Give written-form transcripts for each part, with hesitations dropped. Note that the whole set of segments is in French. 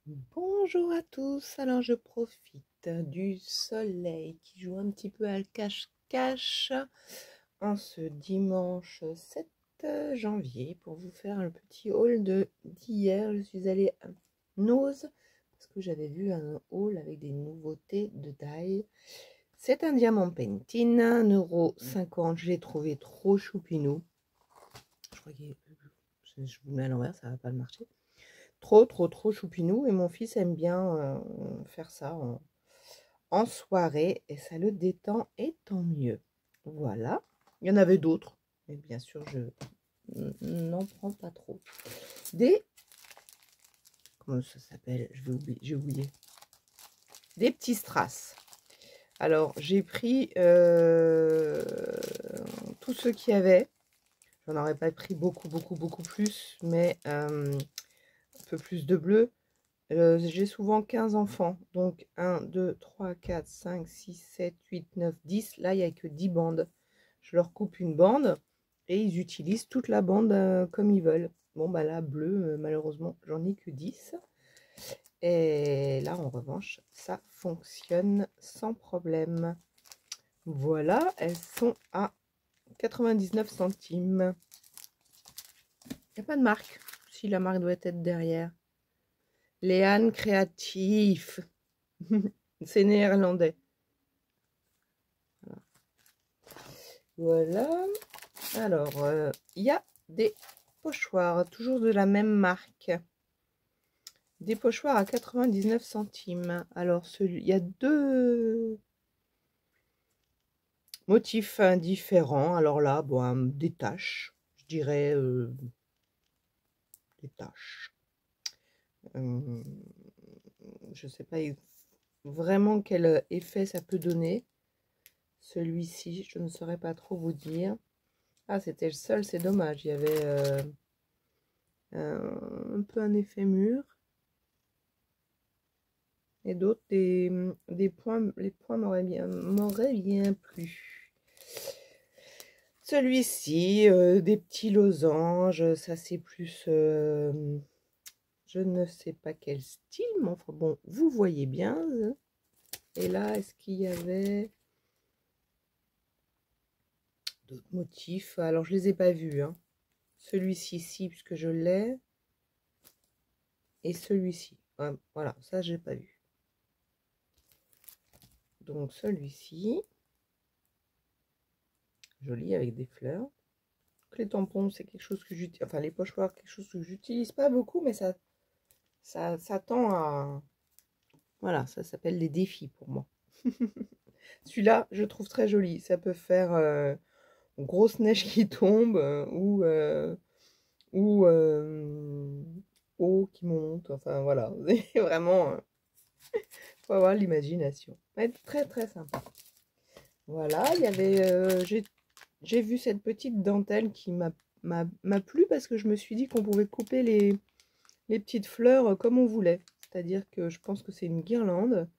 Bonjour à tous, alors je profite du soleil qui joue un petit peu à cache-cache en ce dimanche 7 janvier pour vous faire un petit haul d'hier. Je suis allée à Nose parce que j'avais vu un haul avec des nouveautés de taille. C'est un diamant painting, 1,50 €, je l'ai trouvé trop choupinou. Je crois que je vous mets à l'envers, ça va pas le marcher. Trop choupinou, et mon fils aime bien faire ça en soirée et ça le détend et tant mieux. Voilà, il y en avait d'autres, mais bien sûr je n'en prends pas trop. Comment ça s'appelle, j'ai oublié. Des petits strass. Alors j'ai pris tous ceux qu'il y avait. J'en aurais pas pris beaucoup plus, mais un peu plus de bleu. J'ai souvent 15 enfants, donc 1, 2, 3, 4, 5, 6, 7, 8, 9, 10. Là, il n'y a que 10 bandes. Je leur coupe une bande et ils utilisent toute la bande comme ils veulent. Bon, bah là, bleu, malheureusement, j'en ai que 10. Et là, en revanche, ça fonctionne sans problème. Voilà, elles sont à 99 centimes. Il n'y a pas de marque, si la marque doit être derrière. Léane Créatif. C'est néerlandais. Voilà. Alors, il y a des pochoirs, toujours de la même marque. Des pochoirs à 99 centimes. Alors, il y a deux motifs différents. Alors là, bon, des taches. Je dirais des taches. Je ne sais pas vraiment quel effet ça peut donner. Celui-ci, je ne saurais pas trop vous dire. Ah, c'était le seul, c'est dommage. Il y avait un peu un effet mûr. Et d'autres, des points, les points m'auraient bien plu. Celui-ci, des petits losanges, ça c'est plus, je ne sais pas quel style, mais enfin bon, vous voyez bien. Et là, est-ce qu'il y avait d'autres motifs? Alors, je les ai pas vus, hein. Celui-ci, si, puisque je l'ai. Et celui-ci. Ouais, voilà, ça, j'ai pas vu. Donc, celui-ci. Joli, avec des fleurs. Les tampons, c'est quelque chose que j'utilise. Enfin, les pochoirs, quelque chose que j'utilise pas beaucoup, mais ça tend à. Voilà, ça s'appelle des défis pour moi. Celui-là, je trouve très joli. Ça peut faire grosse neige qui tombe ou eau qui monte. Enfin, voilà. C'est vraiment. Faut avoir l'imagination. Très sympa. Voilà, il y avait. J'ai vu cette petite dentelle qui m'a plu parce que je me suis dit qu'on pouvait couper les petites fleurs comme on voulait. C'est-à-dire que je pense que c'est une guirlande.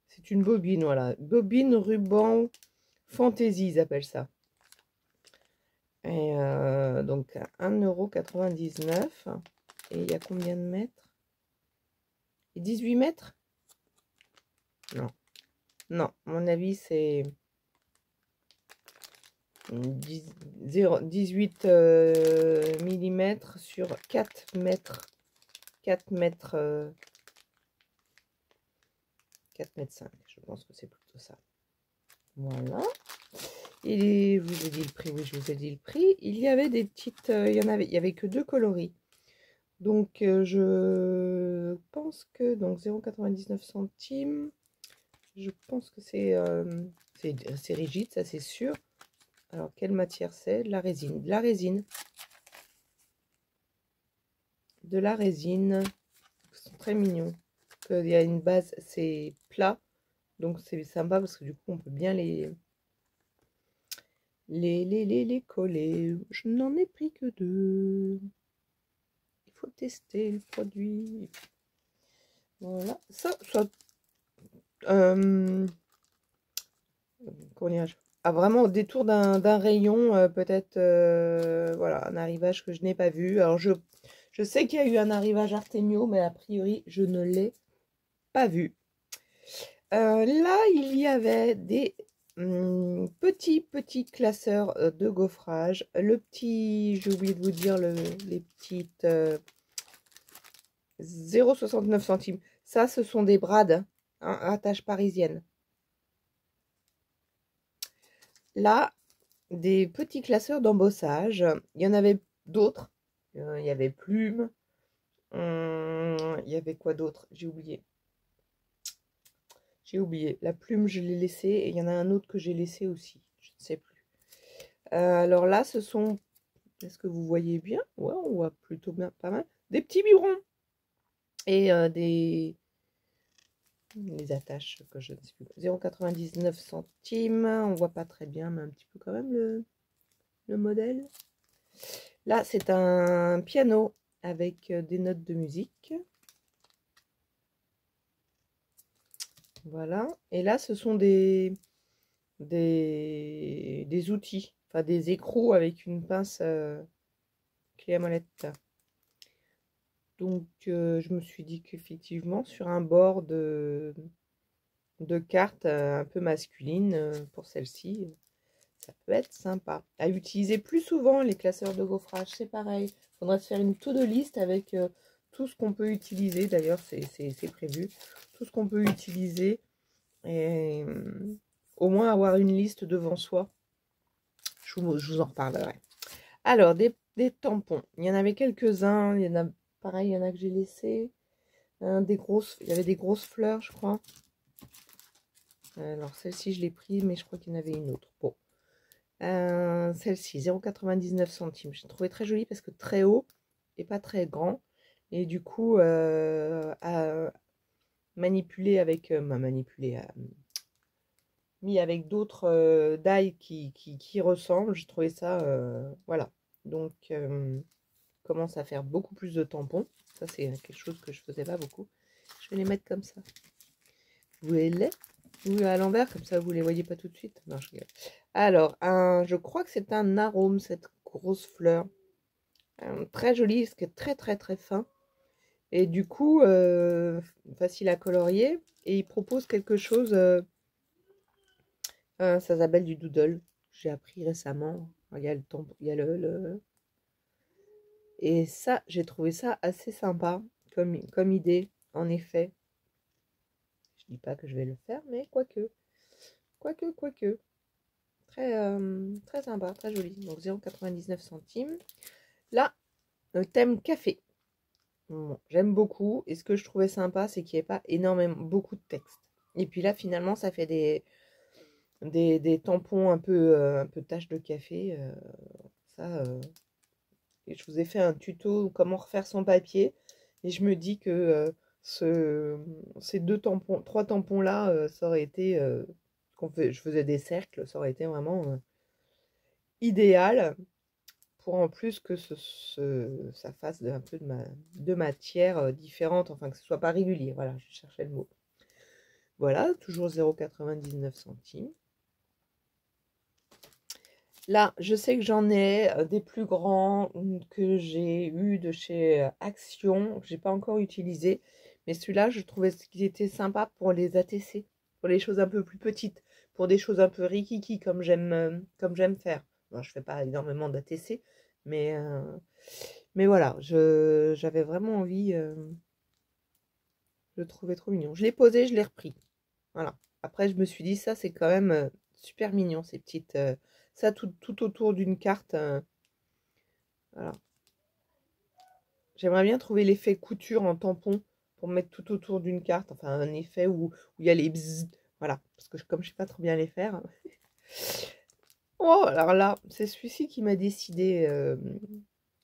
C'est une bobine, voilà. Bobine, ruban, fantaisie, ils appellent ça. Et donc, 1,99 €. Et il y a combien de mètres? Et 18 mètres? Non. Non, à mon avis, c'est 18 mm sur 4 mètres. 4 mètres... 4 mètres 5, je pense que c'est plutôt ça. Voilà. Et je vous ai dit le prix, oui, je vous ai dit le prix. Il y avait des petites, il y avait que 2 coloris. Donc je pense que donc 0,99 centimes. Je pense que c'est rigide, ça c'est sûr. Alors quelle matière c'est? De la résine. De la résine. De la résine. Ils sont très mignons. Il y a une base, c'est plat. Donc c'est sympa parce que du coup on peut bien les coller. Je n'en ai pris que 2. Il faut tester le produit. Voilà. Ça comment dirais-je, vraiment au détour d'un rayon, peut-être voilà, un arrivage que je n'ai pas vu. Alors je Je sais qu'il y a eu un arrivage Artemio, mais a priori, je ne l'ai pas vu. Là, il y avait des petits classeurs de gaufrage. Le petit, j'ai oublié de vous dire, les petites 0,69 centimes. Ça, ce sont des brades à tache parisienne. Là, des petits classeurs d'embossage. Il y en avait d'autres. Il y avait Plume. Il y avait quoi d'autre? J'ai oublié. J'ai oublié. La Plume, je l'ai laissée. Et il y en a un autre que j'ai laissé aussi. Je ne sais plus. Alors là, ce sont... Est-ce que vous voyez bien? Ouais, on voit plutôt bien, pas mal. Des petits biberons. Et les attaches que je ne sais plus. 0,99 centimes. On voit pas très bien, mais un petit peu quand même le modèle. Là, c'est un piano avec des notes de musique. Voilà. Et là, ce sont des outils, enfin des écrous avec une pince clé à molette. Donc, je me suis dit qu'effectivement, sur un bord de cartes un peu masculine, pour celle-ci, ça peut être sympa. À utiliser plus souvent les classeurs de gaufrage, c'est pareil. Il faudra se faire une to-do list avec tout ce qu'on peut utiliser. D'ailleurs, c'est prévu. Tout ce qu'on peut utiliser. Et au moins avoir une liste devant soi. Je vous en reparlerai. Alors, des tampons. Il y en avait quelques-uns. Il y en a, pareil, il y en a que j'ai laissé. Il y avait des grosses fleurs, je crois. Alors, celle-ci, je l'ai prise, mais je crois qu'il y en avait une autre. Bon. Celle-ci, 0,99 centimes. Je l'ai trouvée très jolie parce que très haut et pas très grand. Et du coup, à manipuler avec... mis avec d'autres die qui ressemblent. J'ai trouvé ça... voilà. Donc, commence à faire beaucoup plus de tampons. Ça, c'est quelque chose que je faisais pas beaucoup. Je vais les mettre comme ça. Vous voyez les ou à l'envers, comme ça vous les voyez pas tout de suite. Non, je rigole. Alors, je crois que c'est un arôme, cette grosse fleur. Très joli, ce qui est très très très fin. Et du coup, facile à colorier. Et il propose quelque chose, ça s'appelle du doodle. J'ai appris récemment. Il y a il y a Et ça, j'ai trouvé ça assez sympa comme idée, en effet. Je dis pas que je vais le faire, mais quoique. Quoique. Très, très sympa, très joli. Donc 0,99 centimes. Là, le thème café. Bon, j'aime beaucoup. Et ce que je trouvais sympa, c'est qu'il n'y ait pas énormément, beaucoup de texte. Et puis là, finalement, ça fait des tampons un peu tache de café. Et je vous ai fait un tuto comment refaire son papier. Et je me dis que ces trois tampons là, ça aurait été, je faisais des cercles, ça aurait été vraiment idéal pour en plus que ça fasse un peu de matière différente, enfin que ce soit pas régulier. Voilà, je cherchais le mot. Voilà, toujours 0,99 centimes. Là, je sais que j'en ai des plus grands que j'ai eu de chez Action, que j'ai pas encore utilisé. Mais celui-là, je trouvais qu'ils étaient sympas pour les ATC, pour les choses un peu plus petites, pour des choses un peu rikiki comme j'aime faire. Bon, je fais pas énormément d'ATC, mais voilà, j'avais vraiment envie. Je le trouvais trop mignon. Je l'ai posé, je l'ai repris. Voilà. Après, je me suis dit, ça, c'est quand même super mignon, ces petites... ça, tout autour d'une carte. Voilà. J'aimerais bien trouver l'effet couture en tampon pour mettre tout autour d'une carte. Enfin, un effet où il y a les bzzz. Voilà. Parce que comme je sais pas trop bien les faire. Oh, alors là, c'est celui-ci qui m'a décidé.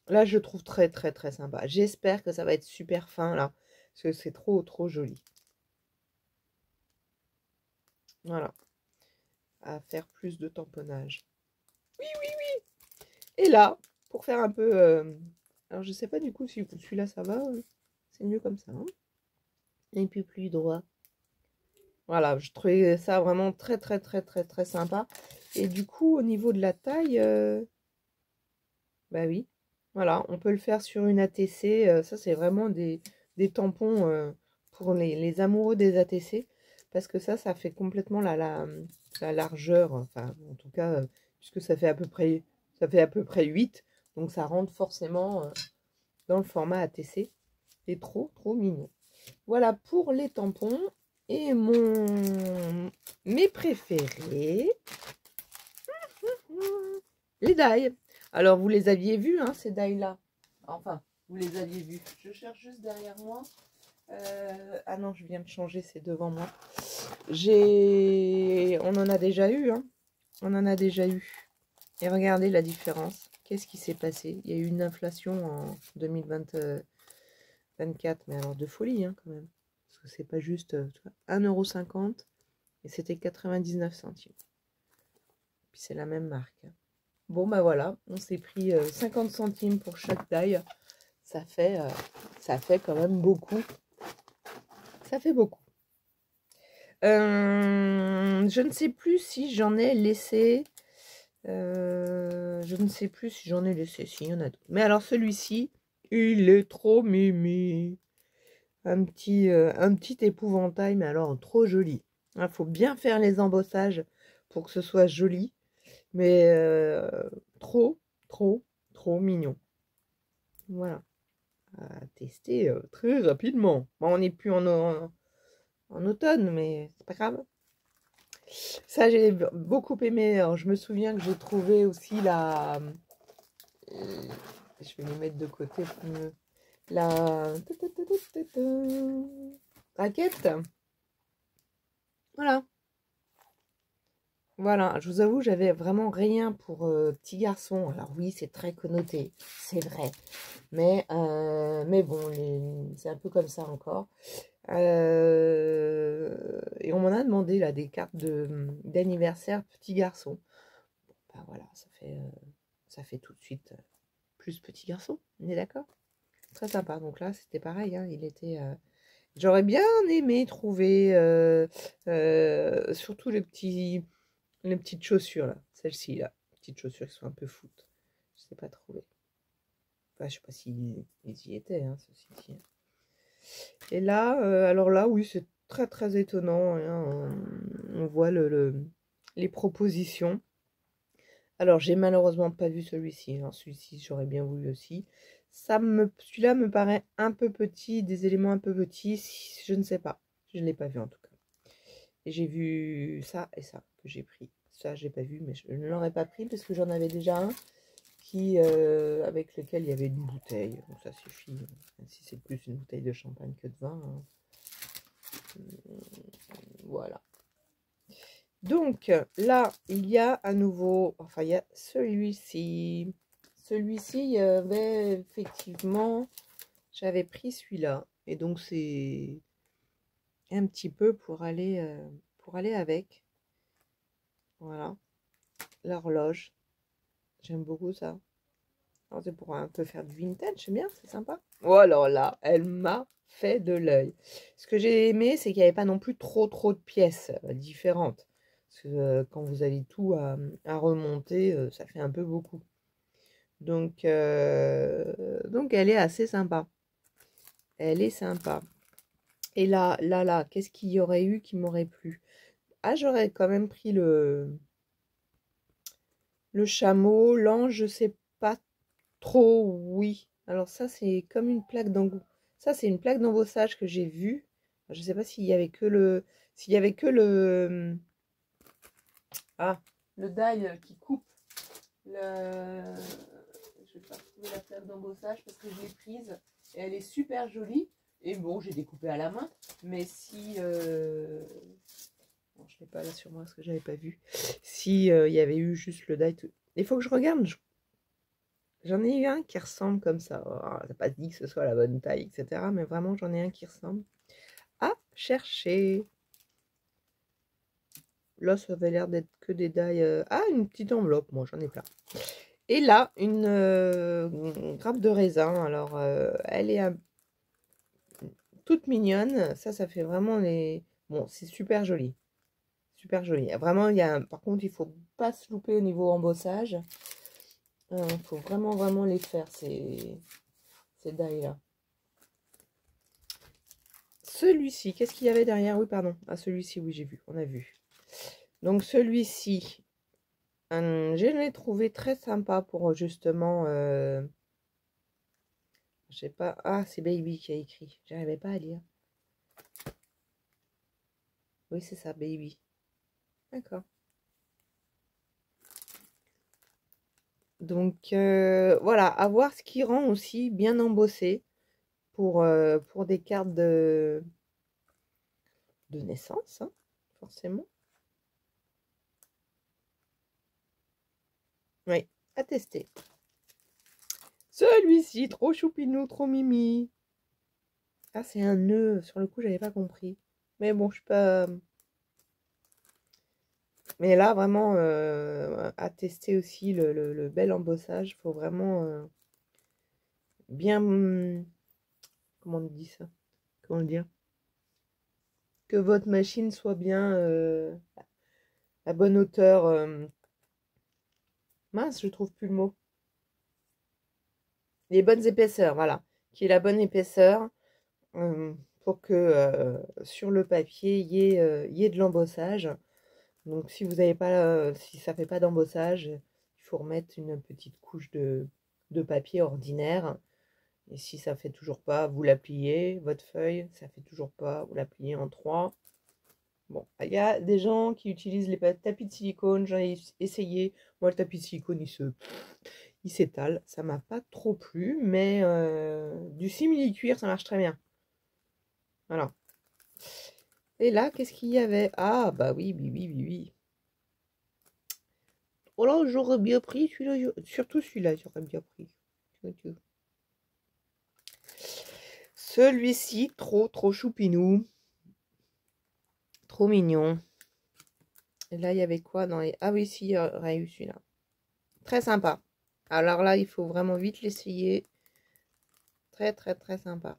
Là, je le trouve très, très, très sympa. J'espère que ça va être super fin, là. Parce que c'est trop, trop joli. Voilà. À faire plus de tamponnage. Oui, oui, oui. Et là, pour faire un peu... alors, je sais pas du coup si celui-là, ça va. C'est mieux comme ça. Hein, et puis plus droit. Voilà, je trouvais ça vraiment très, très, très, très, très sympa. Et du coup, au niveau de la taille... bah oui. Voilà, on peut le faire sur une ATC. Ça, c'est vraiment des tampons pour les amoureux des ATC. Parce que ça fait complètement la largeur. Enfin, en tout cas, puisque ça fait à peu près 8. Donc, ça rentre forcément dans le format ATC. C'est trop, trop mignon. Voilà pour les tampons. Et mes préférés, les die. Alors, vous les aviez vus, hein, ces die-là. Enfin, vous les aviez vus. Je cherche juste derrière moi. Ah non, je viens de changer, c'est devant moi. On en a déjà eu, hein. On en a déjà eu. Et regardez la différence. Qu'est-ce qui s'est passé? Il y a eu une inflation en 2024, mais alors de folie, hein, quand même. Parce que c'est pas juste 1,50 € et c'était 99 centimes. Puis c'est la même marque. Bon, bah voilà, on s'est pris 50 centimes pour chaque taille. Ça fait quand même beaucoup. Ça fait beaucoup. Je ne sais plus si j'en ai laissé. Je ne sais plus si j'en ai laissé. Si, il y en a d'autres. Mais alors celui-ci, il est trop mimi. Un petit épouvantail, mais alors trop joli. Il faut bien faire les embossages pour que ce soit joli. Mais trop, trop, trop mignon. Voilà. À tester très rapidement. Bon, on n'est plus en automne, mais c'est pas grave. Ça, j'ai beaucoup aimé. Alors, je me souviens que j'ai trouvé aussi je vais les mettre de côté pour la raquette. Voilà. Voilà, je vous avoue, j'avais vraiment rien pour petit garçon. Alors oui, c'est très connoté, c'est vrai. Mais bon, c'est un peu comme ça encore. Et on m'en a demandé là des cartes d'anniversaire petit garçon. Ben voilà, ça fait tout de suite plus petit garçon, on est d'accord? Très sympa. Donc là, c'était pareil, hein, il était... J'aurais bien aimé trouver surtout les petites chaussures là, celles-ci là, petites chaussures qui sont un peu foot. Je sais pas trouver. Enfin, je sais pas s'ils y étaient, hein, ceci dit. Et là, alors là, oui, c'est très très étonnant, hein, on voit les propositions. Alors, j'ai malheureusement pas vu celui-ci. Hein. Celui-ci, j'aurais bien voulu aussi. Celui-là me paraît un peu petit, des éléments un peu petits. Je ne sais pas. Je ne l'ai pas vu en tout cas. Et j'ai vu ça et ça que j'ai pris. Ça, j'ai pas vu, mais je ne l'aurais pas pris parce que j'en avais déjà un avec lequel il y avait une bouteille. Bon, ça suffit. Même si c'est plus une bouteille de champagne que de vin. Hein. Voilà. Donc là, il y a à nouveau, enfin il y a celui-ci. Celui-ci, effectivement, j'avais pris celui-là. Et donc c'est un petit peu pour aller avec. Voilà. L'horloge. J'aime beaucoup ça. C'est pour un peu faire du vintage, c'est bien, c'est sympa. Oh alors là, elle m'a fait de l'œil. Ce que j'ai aimé, c'est qu'il n'y avait pas non plus trop de pièces différentes. Parce que quand vous avez tout à remonter, ça fait un peu beaucoup. Donc elle est assez sympa. Elle est sympa. Et là, qu'est-ce qu'il y aurait eu qui m'aurait plu? Ah, j'aurais quand même pris le chameau, l'ange, je sais pas trop, oui. Alors ça, c'est comme une plaque d'embossage. Ça, c'est une plaque d'embossage que j'ai vue. Je sais pas s'il y avait que le... S'il y avait que le... Ah, le die qui coupe le... Je vais pas retrouver la plaque d'embossage parce que je l'ai prise. Et elle est super jolie. Et bon, j'ai découpé à la main. Mais si... Bon, je l'ai pas là sur moi parce que j'avais pas vu. Si il y avait eu juste le die... Il faut que je regarde. J'en ai eu un qui ressemble comme ça. Ça n'a pas dit que ce soit la bonne taille, etc. Mais vraiment, j'en ai un qui ressemble. À chercher. Là, ça avait l'air d'être que des die. Ah, une petite enveloppe. Moi, j'en ai plein. Et là, une grappe de raisin. Alors, elle est toute mignonne. Ça fait vraiment les... Bon, c'est super joli. Super joli. Vraiment, par contre, il ne faut pas se louper au niveau embossage. Il faut vraiment les faire, ces die-là. Celui-ci, qu'est-ce qu'il y avait derrière? Oui, pardon. Ah, celui-ci, oui, j'ai vu, on a vu. Donc, celui-ci, je l'ai trouvé très sympa pour justement... je sais pas... Ah, c'est Baby qui a écrit. J'arrivais pas à lire. Oui, c'est ça, Baby. D'accord. Donc, voilà, à voir ce qui rend aussi bien embossé pour des cartes de naissance, hein, forcément. Oui, à tester. Celui-ci, trop choupinou, trop mimi. Ah, c'est un nœud. Sur le coup, j'avais pas compris. Mais bon, je suis pas... Mais là, vraiment, à tester aussi le bel embossage. Il faut vraiment bien... comment on dit ça? Comment le dire? Que votre machine soit bien à bonne hauteur. Mince, je trouve plus le mot. Les bonnes épaisseurs, voilà. Qui est la bonne épaisseur pour que sur le papier, il y ait de l'embossage. Donc, si vous n'avez pas, si ça fait pas d'embossage, il faut remettre une petite couche de papier ordinaire. Et si ça fait toujours pas, vous la pliez, votre feuille, ça fait toujours pas, vous la pliez en 3. Bon, il y a des gens qui utilisent les tapis de silicone, j'en ai essayé. Moi, le tapis de silicone, il s'étale. Ça m'a pas trop plu, mais du simili-cuir, ça marche très bien. Voilà. Et là, qu'est-ce qu'il y avait? Ah, bah oui, oui, oui, oui, oui. Oh là, j'aurais bien pris celui-là. Surtout celui-là, j'aurais bien pris. Celui-ci, trop choupinou. Trop mignon. Et là, il y avait quoi dans les... Ah oui, si, il y aurait eu celui-là. Très sympa. Alors là, il faut vraiment vite l'essayer. Très sympa.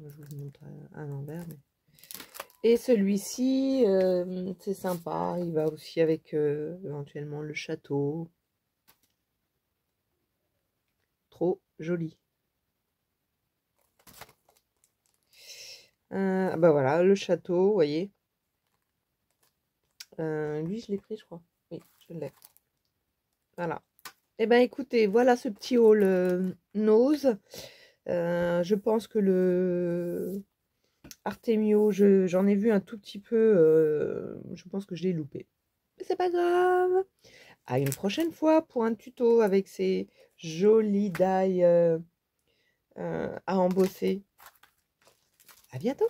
Je vous montre à l'envers. Mais... Et celui-ci, c'est sympa. Il va aussi avec éventuellement le château. Trop joli. Bah voilà, le château, vous voyez. Lui, je l'ai pris, je crois. Oui, je l'ai. Voilà. Eh ben écoutez, voilà ce petit haul nose. Je pense que le Artemio, j'en ai vu un tout petit peu. Je pense que je l'ai loupé. Mais c'est pas grave. À une prochaine fois pour un tuto avec ces jolies die à embosser. À bientôt.